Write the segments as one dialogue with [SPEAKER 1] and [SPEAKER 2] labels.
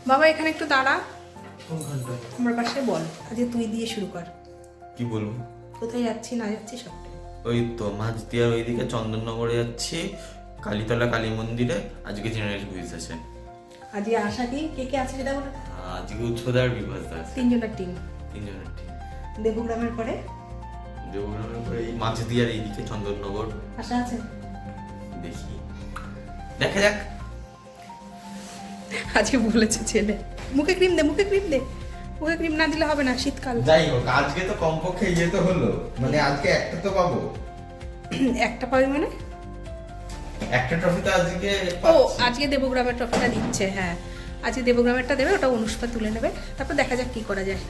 [SPEAKER 1] বাবা এখানে একটু দাঁড়া।
[SPEAKER 2] কোনখানটায়?
[SPEAKER 1] আমার পাশে বল, আজকে তুই দিয়ে শুরু কর।
[SPEAKER 2] কি বলবো?
[SPEAKER 1] কোথায় যাচ্ছি না যাচ্ছি সবটাই।
[SPEAKER 2] ওই তো মাঝদিয়ার ওইদিকে চন্দননগরে যাচ্ছি, কালীতলা কালী মন্দিরে। আজকে জেনারেল কুইজ আছে।
[SPEAKER 1] আজকে আশা কি কে কে আছে সেটা বলে।
[SPEAKER 2] আজকে উচ্চদার বিভাস আছে।
[SPEAKER 1] তিনজনের টিম।
[SPEAKER 2] তিনজনের টিম।
[SPEAKER 1] দেবগ্রামের পরে
[SPEAKER 2] দেবগ্রামের পরে এই মাঝদিয়ার এইদিকে চন্দননগর।
[SPEAKER 1] আশা আছে।
[SPEAKER 2] দেখি, দেখা যাক।
[SPEAKER 1] আজকে বলেছে ছেলে মুখে ক্রিম দে, মুখে ক্রিম দে। মুখে ক্রিম না দিলে হবে না, শীতকাল।
[SPEAKER 2] যাই হোক, আজকে তো কমপক্ষে ইয়ে তো হলো, মানে আজকে একটা তো পাবো।
[SPEAKER 1] একটা পাবি মানে?
[SPEAKER 2] একটা ট্রফি তো আজকে
[SPEAKER 1] ও
[SPEAKER 2] পাচ্ছি।
[SPEAKER 1] আজকে দেবগ্রামের ট্রফিটা দিচ্ছে, হ্যাঁ আজকে দেবগ্রামেরটা দেবে, ওটা অনুষ্কা তুলে নেবে, তারপর দেখা যাক কি করা যায়।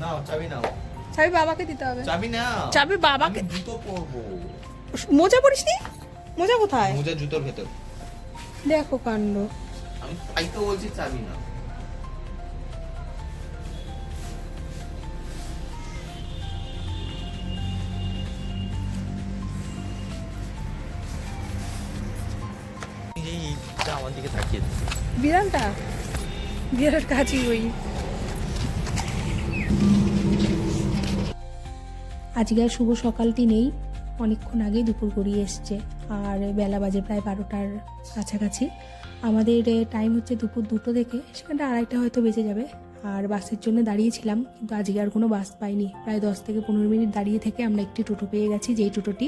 [SPEAKER 2] নাও চাবি নাও।
[SPEAKER 1] চাবি বাবাকে দিতে হবে।
[SPEAKER 2] চাবি নাও।
[SPEAKER 1] চাবি বাবাকে।
[SPEAKER 2] আমি জুতো পরবো।
[SPEAKER 1] মোজা পরিস নি? মোজা কোথায়?
[SPEAKER 2] মোজা জুতোর ভেতর।
[SPEAKER 1] দেখো কাণ্ড।
[SPEAKER 2] আমি তাই তো বলছি চাবি নাও। এইটা আমার দিকে তাকিয়ে থাকে।
[SPEAKER 1] বিড়ালটা বিড়াল কাজই ওই। আজকে আর শুভ সকালটি নেই, অনেকক্ষণ আগেই দুপুর গড়িয়ে এসছে আর বেলা বাজে প্রায় 12টার কাছাকাছি। আমাদের টাইম হচ্ছে দুপুর 2টো থেকে, সেখানটা 2:30 হয়তো বেজে যাবে। আর বাসের জন্য দাঁড়িয়েছিলাম, কিন্তু আজকে আর কোনো বাস পাইনি। প্রায় 10 থেকে 15 মিনিট দাঁড়িয়ে থেকে আমরা একটি টোটো পেয়ে গেছি, যেই টোটোটি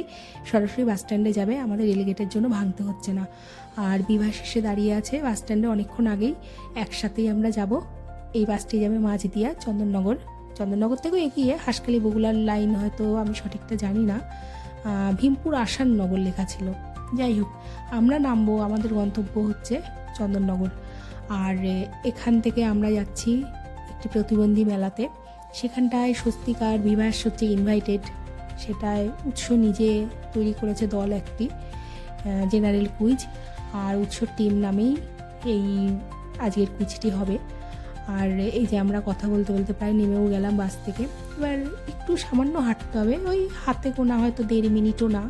[SPEAKER 1] সরাসরি বাস স্ট্যান্ডে যাবে, আমাদের রেলগেটের জন্য ভাঙতে হচ্ছে না। আর বিভা শেষে দাঁড়িয়ে আছে বাস স্ট্যান্ডে অনেকক্ষণ আগেই, একসাথেই আমরা যাব। এই বাসটি যাবে মাঝদিয়া চন্দননগর। চন্দননগর থেকেও এগিয়ে হাঁসখালি বগুলার লাইন, হয়তো আমি সঠিকটা জানি না, ভীমপুর আসান নগর লেখা ছিল। যাই হোক, আমরা নামবো, আমাদের গন্তব্য হচ্ছে চন্দননগর। আর এখান থেকে আমরা যাচ্ছি একটি প্রতিবন্ধী মেলাতে। সেখানটায় স্বস্তিকার বিভাস হচ্ছে ইনভাইটেড, সেটায় উৎস নিজে তৈরি করেছে দল একটি, জেনারেল কুইজ। আর উৎস টিম নামেই এই আজকের কুইজটি হবে। আর এই যে আমরা কথা বলতে বলতে প্রায় নেমেও গেলাম বাস থেকে। এবার একটু সামান্য হাঁটতে হবে, ওই হাতে গোনা হয়তো 1.5 মিনিটও না,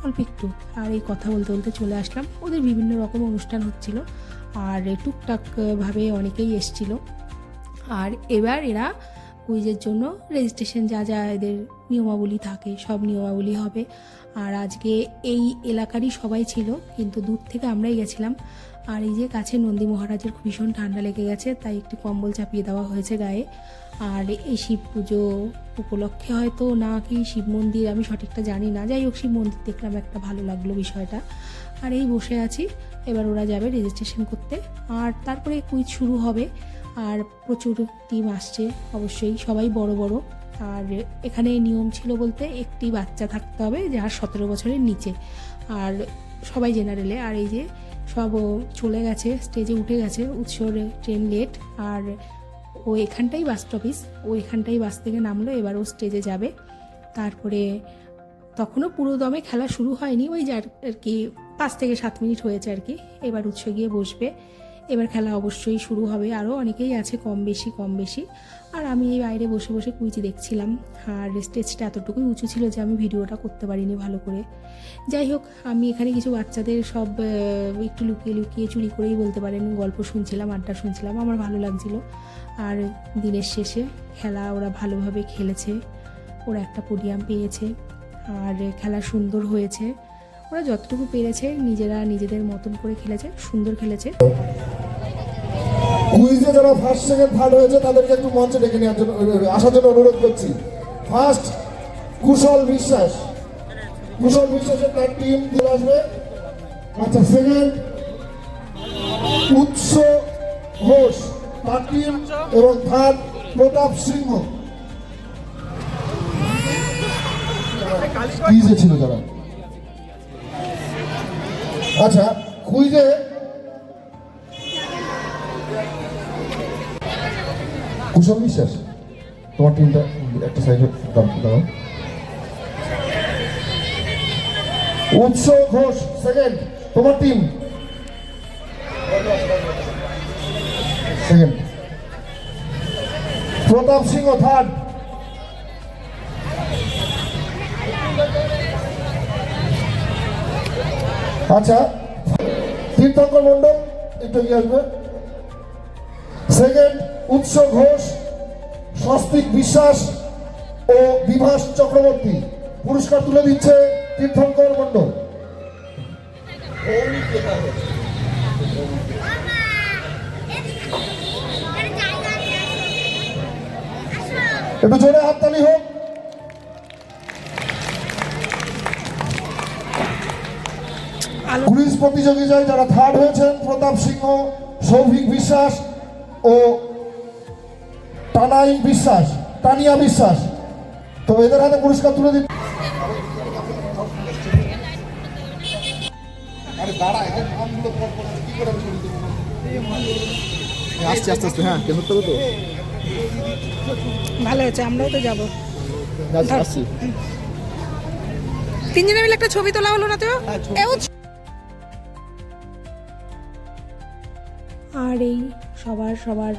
[SPEAKER 1] অল্প একটু। আর এই কথা বলতে বলতে চলে আসলাম। ওদের বিভিন্ন রকম অনুষ্ঠান হচ্ছিল আর টুকটাকভাবে অনেকেই এসছিল। আর এবার এরা কুইজের জন্য রেজিস্ট্রেশন যা যা এদের নিয়মাবলী থাকে সব নিয়মাবলী হবে। আর আজকে এই এলাকারই সবাই ছিল, কিন্তু দূর থেকে আমরাই গেছিলাম। আর এই যে কাছে নন্দী মহারাজের ভীষণ ঠান্ডা লেগে গেছে, তাই একটি কম্বল চাপিয়ে দেওয়া হয়েছে গায়ে। আর এই শিব পুজো উপলক্ষে হয়তো না কি শিব মন্দির, আমি সঠিকটা জানি না। যাই হোক, শিব মন্দির দেখলাম, একটা ভালো লাগলো বিষয়টা। আর এই বসে আছি, এবার ওরা যাবে রেজিস্ট্রেশন করতে, আর তারপরে কুইজ শুরু হবে। আর প্রচুর টিম আসছে অবশ্যই, সবাই বড় বড়। আর এখানে নিয়ম ছিল বলতে একটি বাচ্চা থাকতে হবে যার 17 বছরের নিচে, আর সবাই জেনারেলে। আর এই যে সব চলে গেছে, স্টেজে উঠে গেছে। উৎসর ট্রেন লেট, আর ও এখানটাই বাস স্টপিস, ও এখানটাই বাস থেকে নামলো, এবার ও স্টেজে যাবে। তারপরে তখনও পুরো দমে খেলা শুরু হয়নি, ওই যে আর কি 5 থেকে 7 মিনিট হয়েছে আর কি। এবার উৎস গিয়ে বসবে, এবার খেলা অবশ্যই শুরু হবে। আরও অনেকেই আছে, কম বেশি। আর আমি এই বাইরে বসে বসে কুইজ দেখছিলাম। আর স্টেজটা এতটুকুই উঁচু ছিল যে আমি ভিডিওটা করতে পারিনি ভালো করে। যাই হোক, আমি এখানে কিছু বাচ্চাদের সব একটু লুকিয়ে লুকিয়ে চুরি করেই বলতে পারেন গল্প শুনছিলাম, আড্ডা শুনছিলাম, আমার ভালো লাগছিল। আর দিনের শেষে খেলা ওরা ভালোভাবে খেলেছে, ওরা একটা পোডিয়াম পেয়েছে, আর খেলা সুন্দর হয়েছে। ওরা যতটুকু পেরেছে নিজেরা নিজেদের মতন করে খেলেছে, সুন্দর খেলেছে।
[SPEAKER 3] কুইজে যারা ফার্স্ট সেকেন্ড থার্ড হয়েছে তাদেরকে একটু মঞ্চে ডেকে নেওয়ার জন্য আসার জন্য অনুরোধ করছি। ফার্স্ট কুশল বিশ্বাসের তার টিম চলে আসবে। আচ্ছা, সেকেন্ড উৎস ঘোষ তার টিম, এবং থার্ড প্রতাপ সিংহ। কুইজে ছিল তারা। আচ্ছা, কুইজে কুশল বিশ্বাস তোমার টিমটা একটা সাইডে দাও। উৎস ঘোষ সেকেন্ড, তোমার টিম। সেকেন্ড, প্রতাপ সিংহ থার্ড, আচ্ছা তীর্থঙ্কর মন্ডল একটু এগিয়ে আসবে। সেকেন্ড, উৎস ঘোষ, স্বস্তিক বিশ্বাস ও বিভাস চক্রবর্তী। পুরস্কার তুলে দিচ্ছে তীর্থঙ্কর মন্ডল। একটু জোরে হাততালি হোক। কুইজ প্রতিযোগিতায় যারা থার্ড হয়েছেন, প্রতাপ সিংহ, সৌভিক বিশ্বাস ও টানিয়া বিশ্বাস, তো এদের হাতে পুরস্কার তুলে দিন।
[SPEAKER 4] আস্তে আস্তে আস্তে, হ্যাঁ কেন তো
[SPEAKER 5] ভালো হয়েছে, আমরাও তো যাবো।
[SPEAKER 4] আসছি।
[SPEAKER 5] তিনজনে মিলে একটা ছবি তোলা হলো না তো?
[SPEAKER 1] আর এই সবার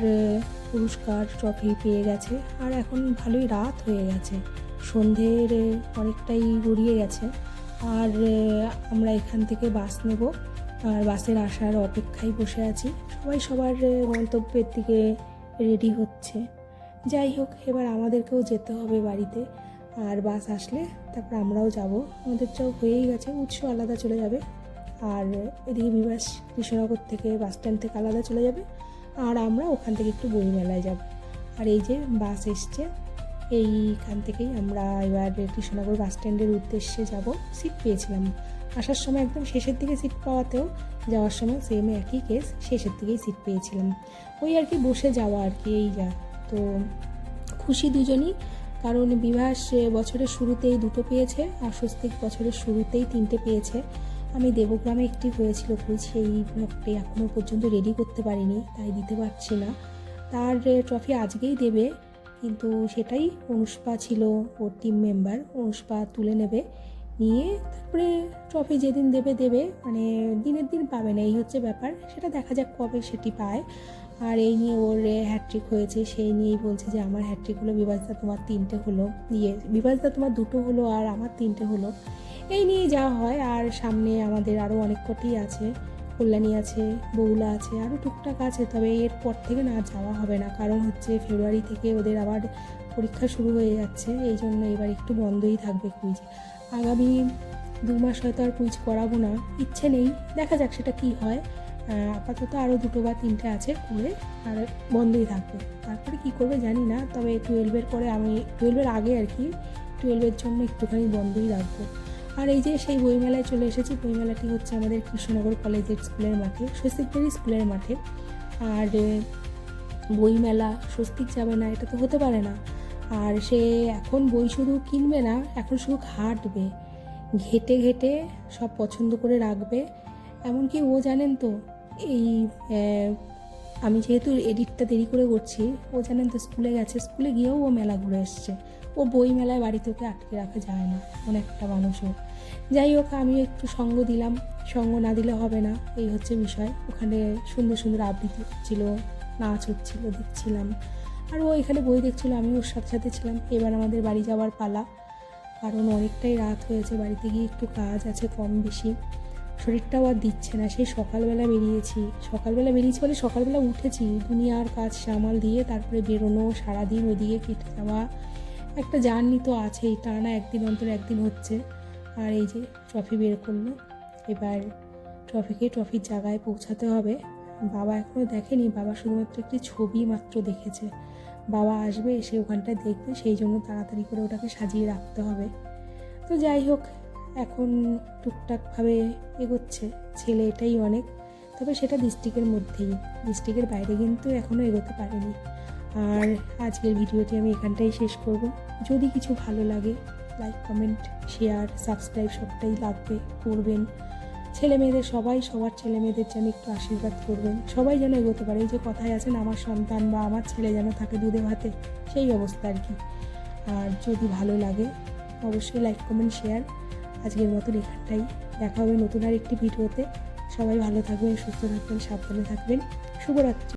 [SPEAKER 1] পুরস্কার ট্রফি পেয়ে গেছে। আর এখন ভালোই রাত হয়ে গেছে, সন্ধ্যের অনেকটাই গড়িয়ে গেছে। আর আমরা এখান থেকে বাস নেব, আর বাসের আসার অপেক্ষায় বসে আছি। সবাই সবার গন্তব্যের দিকে রেডি হচ্ছে। যাই হোক, এবার আমাদেরকেও যেতে হবে বাড়িতে। আর বাস আসলে তারপর আমরাও যাব। আমাদেরটাও হয়েই গেছে, উৎস আলাদা চলে যাবে। আর এদিকে বিভাস কৃষ্ণনগর থেকে বাস স্ট্যান্ড থেকে আলাদা চলে যাবে। আর আমরা ওখান থেকে একটু বইমেলায় যাব। আর এই যে বাস এসছে, এইখান থেকেই আমরা এবার কৃষ্ণনগর বাস স্ট্যান্ডের উদ্দেশ্যে যাব। সিট পেয়েছিলাম আসার সময়, একদম শেষের দিকে সিট পাওয়াতেও যাওয়ার সময় সেম একই কেস, শেষের দিকেই সিট পেয়েছিলাম। ওই আর কি বসে যাওয়া আর কি, এই যা। তো খুশি দুজনই, কারণ বিভাস বছরের শুরুতেই 2টো পেয়েছে, আর স্বস্তিক বছরের শুরুতেই 3টে পেয়েছে। আমি দেবগ্রামে একটি হয়েছিল কুইজ, সেই ব্লগটি এখনও পর্যন্ত রেডি করতে পারিনি, তাই দিতে পারছি না। তার ট্রফি আজকেই দেবে, কিন্তু সেটাই অনুষ্পা ছিল ওর টিম মেম্বার, অনুষ্পা তুলে নেবে, নিয়ে তারপরে ট্রফি যেদিন দেবে, মানে দিনের দিন পাবে না, এই হচ্ছে ব্যাপার। সেটা দেখা যাক কবে সেটি পায়। আর এই নিয়ে ওর হ্যাট্রিক হয়েছে, সেই নিয়েই বলছে যে আমার হ্যাট্রিক হলো, বিভাসদা তোমার 3টে হলো, বিভাসদা তোমার 2টো হলো আর আমার 3টে হলো, এই নিয়ে যা হয়। আর সামনে আমাদের আরও অনেক কটি আছে, কল্যাণী আছে, বৌলা আছে, আরও টুকটাক আছে। তবে এরপর থেকে না যাওয়া হবে না, কারণ হচ্ছে ফেব্রুয়ারি থেকে ওদের আবার পরীক্ষা শুরু হয়ে যাচ্ছে, এই জন্য এবার একটু বন্ধই থাকবে কুইজ। আগামী 2 মাস হয়তো আর কুইজ করাবো না, ইচ্ছে নেই, দেখা যাক সেটা কি হয়। আপাতত আরও 2টো বা 3টে আছে, করে আর বন্ধই থাকবে। তারপরে কি করবে জানি না, তবে 12-এর পরে, আমি 12-এর আগে আর কি, 12-এর জন্য একটুখানি বন্ধই রাখবো। আর এই যে সেই বইমেলায় চলে এসেছি। বইমেলাটি হচ্ছে আমাদের কৃষ্ণনগর কলেজের স্কুলের মাঠে, স্বস্তিকদেরই স্কুলের মাঠে। আর বইমেলা স্বস্তিক যাবে না, এটা তো হতে পারে না। আর সে এখন বই শুধু কিনবে না, এখন শুধু ঘাঁটবে, ঘেটে ঘেটে সব পছন্দ করে রাখবে। এমনকি ও জানেন তো, এই আমি যেহেতু এডিটটা দেরি করে করছি, ও জানেন তো স্কুলে গেছে, স্কুলে গিয়েও ও মেলা ঘুরে এসছে। ও বই মেলায় বাড়িতে ওকে আটকে রাখা যায় না, অনেকটা মানুষও। যাই হোক, আমি একটু সঙ্গ দিলাম, সঙ্গ না দিলে হবে না, এই হচ্ছে বিষয়। ওখানে সুন্দর সুন্দর আবৃত্তি হচ্ছিলো, নাচ হচ্ছিলো, দেখছিলাম। আর ও এখানে বই দেখছিলো, আমি ওর সাথে সাথে ছিলাম। এবার আমাদের বাড়ি যাওয়ার পালা, কারণ অনেকটাই রাত হয়েছে, বাড়িতে গিয়ে একটু কাজ আছে কম বেশি। শরীরটাও আর দিচ্ছে না, সেই সকালবেলা বেরিয়েছি বলে সকালবেলা উঠেছি, দুনিয়ার কাজ সামাল দিয়ে তারপরে বেরোনো, সারাদিন ওইদিকে কেটে যাওয়া, একটা জার্নি তো আছেই, টানা একদিন অন্তর একদিন হচ্ছে। আর এই যে ট্রফি বের করলো, এবার ট্রফির জায়গায় পৌঁছাতে হবে। বাবা এখনও দেখেনি, বাবা শুধুমাত্র একটি ছবি মাত্র দেখেছে। বাবা আসবে, এসে ওখানটায় দেখবে, সেই জন্য তাড়াতাড়ি করে ওটাকে সাজিয়ে রাখতে হবে। তো যাই হোক, এখন টুকটাকভাবে এগোচ্ছে, ছেলে এটাই অনেক। তবে সেটা ডিস্ট্রিক্টের মধ্যেই, ডিস্ট্রিক্টের বাইরে কিন্তু এখনও এগোতে পারেনি। আর আজকের ভিডিওটি আমি এখানটাই শেষ করব। যদি কিছু ভালো লাগে, লাইক, কমেন্ট, শেয়ার, সাবস্ক্রাইব সবটাই লাগবে, করবেন। ছেলে মেয়েদের সবার ছেলে মেয়েদের যেন একটু আশীর্বাদ করবেন, সবাই যেন এগোতে পারে। এই যে কথায় আছেন, আমার সন্তান বা আমার ছেলে যেন থাকে দুধে ভাতে, সেই অবস্থা আর কি। আর যদি ভালো লাগে অবশ্যই লাইক, কমেন্ট, শেয়ার। আজকের মতন এখানটাই, দেখা হবে নতুন আর একটি ভিডিওতে। সবাই ভালো থাকবেন, সুস্থ থাকবেন, সাবধানে থাকবেন। শুভরাত্রি।